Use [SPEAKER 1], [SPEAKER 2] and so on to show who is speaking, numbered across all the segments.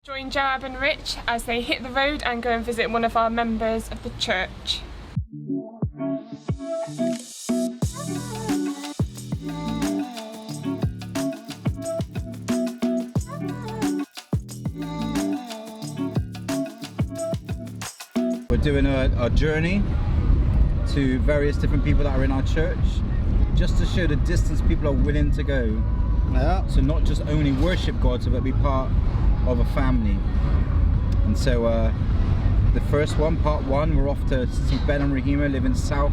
[SPEAKER 1] Join Joab and Rich as they hit the road and go and visit one of our members of the church.
[SPEAKER 2] We're doing a journey to various different people that are in our church, just to show the distance people are willing to go.
[SPEAKER 3] Yeah.
[SPEAKER 2] So not just only worship God, but be part of a family. And so the first one, part one, we're off to see Ben and Rehema live in South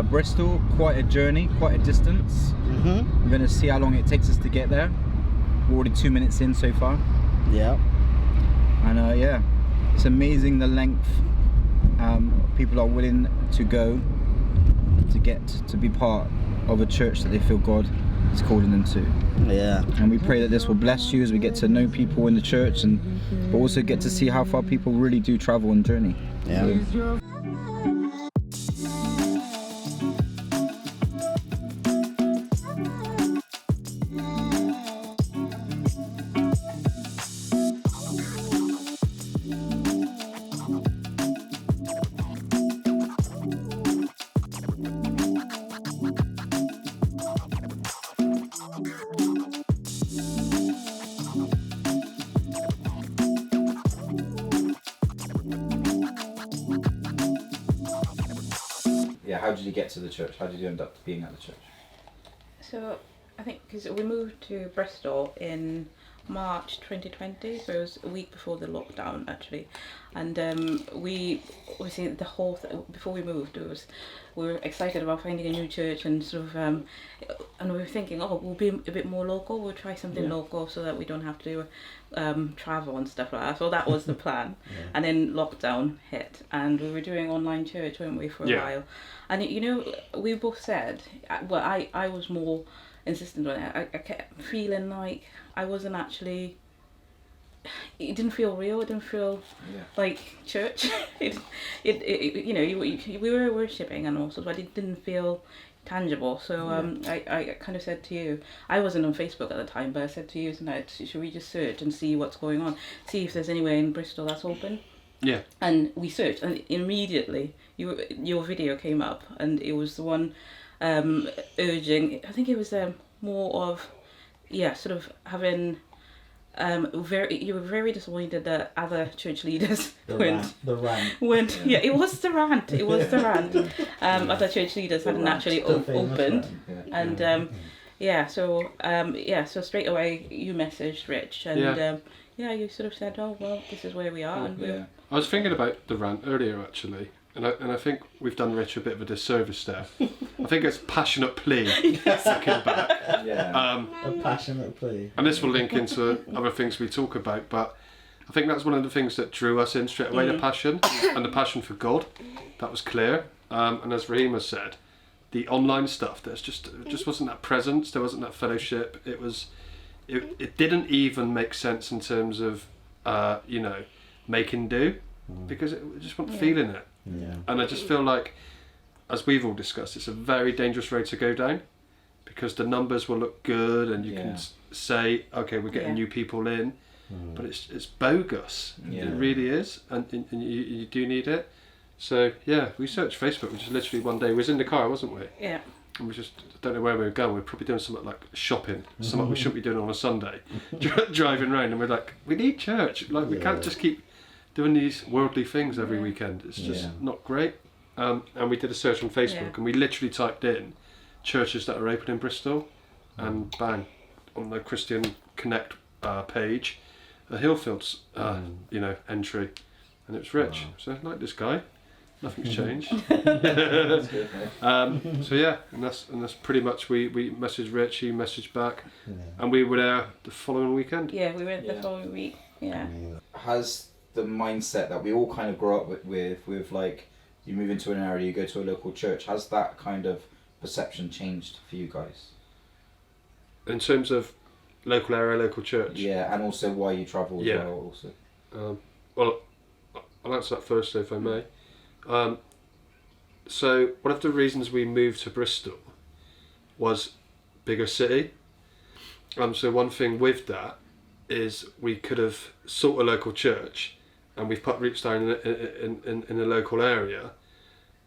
[SPEAKER 2] Bristol. Quite a journey, quite a distance. We're going to see how long it takes us to get there. We're already 2 minutes in so far.
[SPEAKER 3] Yeah.
[SPEAKER 2] And yeah, it's amazing the length people are willing to go to get to be part of a church that they feel God is calling them to.
[SPEAKER 3] Yeah.
[SPEAKER 2] And we pray that this will bless you as we get to know people in the church, but also get to see how far people really do travel and journey.
[SPEAKER 3] Yeah.
[SPEAKER 2] Yeah, how did you get to the church? How did you end up being at the church?
[SPEAKER 4] So I think because we moved to Bristol in March 2020, so it was a week before the lockdown actually, and we obviously the whole before we moved we were excited about finding a new church and sort of and we were thinking, oh, we'll be a bit more local, we'll try something local so that we don't have to travel and stuff like that. So that was the plan. And then lockdown hit and we were doing online church, weren't we, for a while. And you know, we both said, well, I was more insistent on it. I kept feeling like I wasn't actually, it didn't feel real, it didn't feel like church. it you know, we were worshipping and also, but it didn't feel tangible. So I kind of said to you, I wasn't on Facebook at the time, but I said to you tonight, should we just search and see what's going on, see if there's anywhere in Bristol that's open?
[SPEAKER 5] Yeah. And
[SPEAKER 4] we searched, and immediately your video came up, and it was the one urging. I think it was more of, sort of having. You were very disappointed that other church leaders went. Yeah, it was the rant. It was the rant. Other church leaders hadn't actually opened, and so straight away you messaged Rich, and you sort of said, oh well, this is where we are, and
[SPEAKER 5] I was thinking about the rant earlier actually, and I think we've done Rich a bit of a disservice there. I think it's passionate plea. Looking back.
[SPEAKER 3] A passionate plea.
[SPEAKER 5] And this will link into other things we talk about, but I think that's one of the things that drew us in straight away, the passion and the passion for God. That was clear. And as Rehema said, the online stuff, it just wasn't that presence, there wasn't that fellowship. It didn't even make sense in terms of making do, because it just wasn't feeling it. And I just feel like, as we've all discussed, it's a very dangerous road to go down, because the numbers will look good and you can say, okay, we're getting new people in, but it's bogus. It really is, and you do need it. So we searched Facebook, which is literally one day we was in the car, wasn't we?
[SPEAKER 4] Yeah.
[SPEAKER 5] And we just don't know where we were going. We're probably doing something like shopping, something we shouldn't be doing on a Sunday, driving around, and we're like, we need church. Like we can't just keep doing these worldly things every weekend. It's just not great. And we did a search on Facebook, and we literally typed in churches that are open in Bristol, and bang, on the Christian Connect page, a Hillfields entry, and it was Rich. So I like this guy. Nothing's changed. And that's pretty much, we messaged Rich, he messaged back, and we were there the following weekend.
[SPEAKER 4] Yeah, we went the following week. Yeah.
[SPEAKER 2] Has the mindset that we all kind of grow up with like, you move into an area, you go to a local church, has that kind of perception changed for you guys?
[SPEAKER 5] In terms of local area, local church?
[SPEAKER 2] Yeah, and also why you travel as well also.
[SPEAKER 5] Well, I'll answer that first if I may. So one of the reasons we moved to Bristol was bigger city. So one thing with that is we could have sought a local church, and we've put roots down in a local area,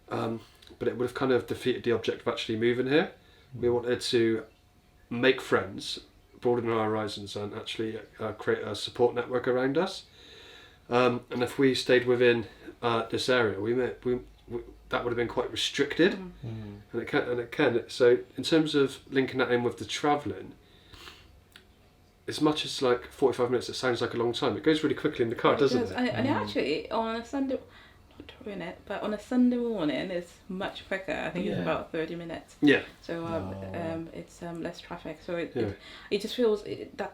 [SPEAKER 5] but it would have kind of defeated the object of actually moving here. We wanted to make friends, broaden our horizons, and actually create a support network around us. And if we stayed within this area, we that would have been quite restricted, and it can. So in terms of linking that in with the travelling, as much as like 45 minutes, it sounds like a long time. It goes really quickly in the car, doesn't it?
[SPEAKER 4] And actually, on a Sunday, not to ruin it, but on a Sunday morning, it's much quicker. I think it's about 30 minutes.
[SPEAKER 5] Yeah.
[SPEAKER 4] So it's less traffic. So it just feels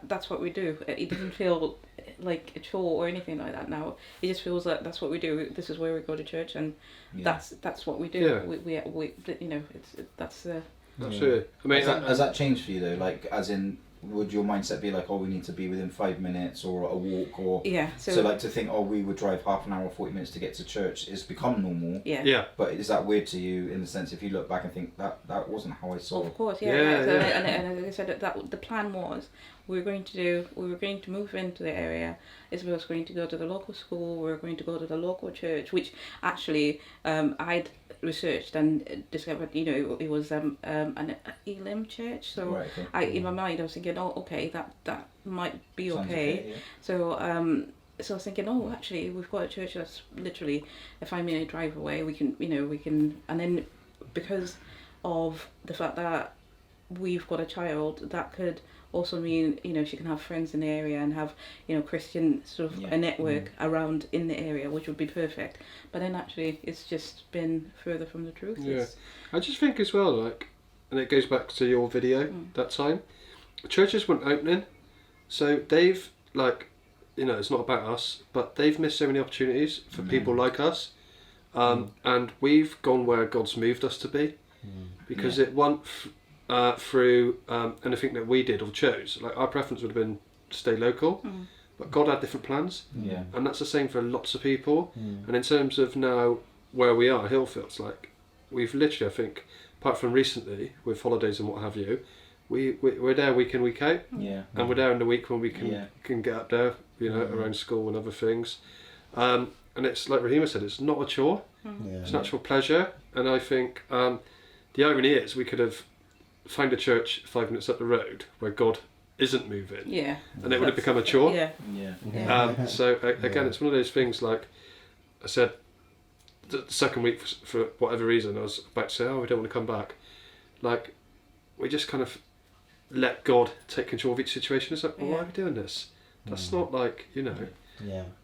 [SPEAKER 4] that's what we do. It doesn't feel like a chore or anything like that now. It just feels like that's what we do. This is where we go to church, and that's what we do.
[SPEAKER 5] Yeah.
[SPEAKER 4] We you know, that's
[SPEAKER 5] Absolutely. I mean,
[SPEAKER 2] has that changed for you though? Like, as in, would your mindset be like, oh, we need to be within 5 minutes, or a walk, or so like to think, oh, we would drive half an hour or 40 minutes to get to church? It's become normal.
[SPEAKER 5] Yeah.
[SPEAKER 2] But is that weird to you in the sense, if you look back and think that wasn't how I saw?
[SPEAKER 4] Of course, So,
[SPEAKER 5] Yeah.
[SPEAKER 4] And as I said, that the plan was we were going to move into the area. Isabel was going to go to the local school. We were going to go to the local church, which actually I'd researched and discovered, you know, it was an Elim church. So
[SPEAKER 2] Right, okay.
[SPEAKER 4] in my mind I was thinking, oh, okay, that might be
[SPEAKER 2] Sounds
[SPEAKER 4] okay.
[SPEAKER 2] yeah.
[SPEAKER 4] So so I was thinking, oh, actually we've got a church that's literally a 5-minute drive away. We can, and then because of the fact that we've got a child, that could also mean, you know, she can have friends in the area and have, you know, Christian sort of a network around in the area, which would be perfect. But then actually it's just been further from the truth.
[SPEAKER 5] Yeah. I just think as well, like, and it goes back to your video that time, churches weren't opening, so they've, like, you know, it's not about us, but they've missed so many opportunities for people like us, and we've gone where God's moved us to be, because it wasn't through anything that we did or chose. Like, our preference would have been to stay local, but God had different plans, and that's the same for lots of people. And in terms of now where we are, Hillfields, like, we've literally, I think, apart from recently with holidays and what have you, we're there week in, week out, and we're there in the week when we can get up there, you know, around school and other things, and it's like Rehema said, it's not a chore, it's natural pleasure. And I think the irony is we could have found a church 5 minutes up the road where God isn't moving, and it would have become a chore. So again, it's one of those things, like I said, the second week, for whatever reason, I was about to say, oh, we don't want to come back. Like, we just kind of let God take control of each situation. It's like, well, why are we doing this? That's not like, you know,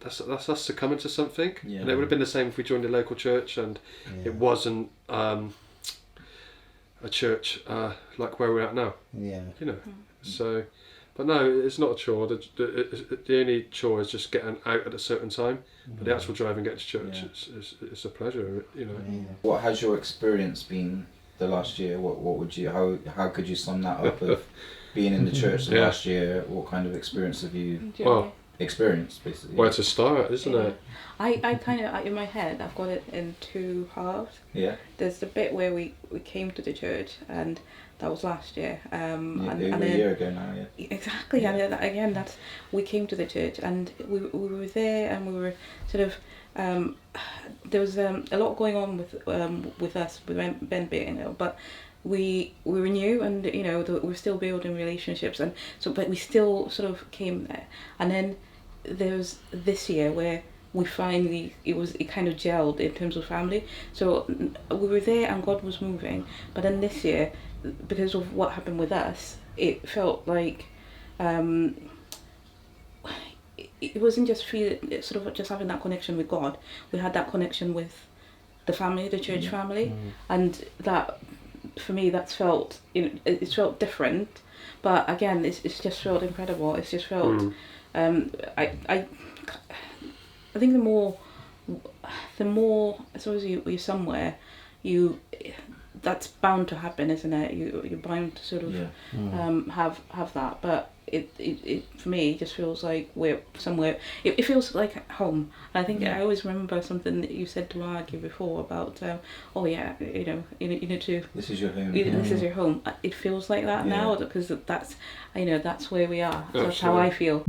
[SPEAKER 5] that's us succumbing to something. And it would have been the same if we joined a local church and it wasn't a church like where we're at now. You know, so, but no, it's not a chore. The only chore is just getting out at a certain time. But the actual driving, getting to church, it's a pleasure, you know.
[SPEAKER 2] What has your experience been the last year? What would you, how could you sum that up of being in the church the last year? What kind of experience have you experienced, basically?
[SPEAKER 5] Where to start, isn't it?
[SPEAKER 4] I kind of, in my head, I've got it in two halves. There's the bit where we came to the church, and that was last year. And
[SPEAKER 2] then, a year ago now,
[SPEAKER 4] Exactly, and again, that's, we came to the church, and we were there, and we were sort of, there was a lot going on with us, with Ben being ill, but we were new, and you know, we were still building relationships, and so, but we still sort of came there. And then there was this year where we finally, it kind of gelled in terms of family. So we were there and God was moving, but then this year, because of what happened with us, it felt like it wasn't just sort of just having that connection with God. We had that connection with the family, the church family, and that, for me, that's felt, you know, it's felt different, but again, it's just felt incredible. It's just felt I think the more I suppose you're somewhere, that's bound to happen, isn't it? You're bound to sort of have that. But it for me it just feels like we're somewhere. It feels like home. And I think I always remember something that you said to Argy before about oh yeah, you need to.
[SPEAKER 2] This is your home.
[SPEAKER 4] This is your home. It feels like that now because that's that's where we are. So that's how I feel.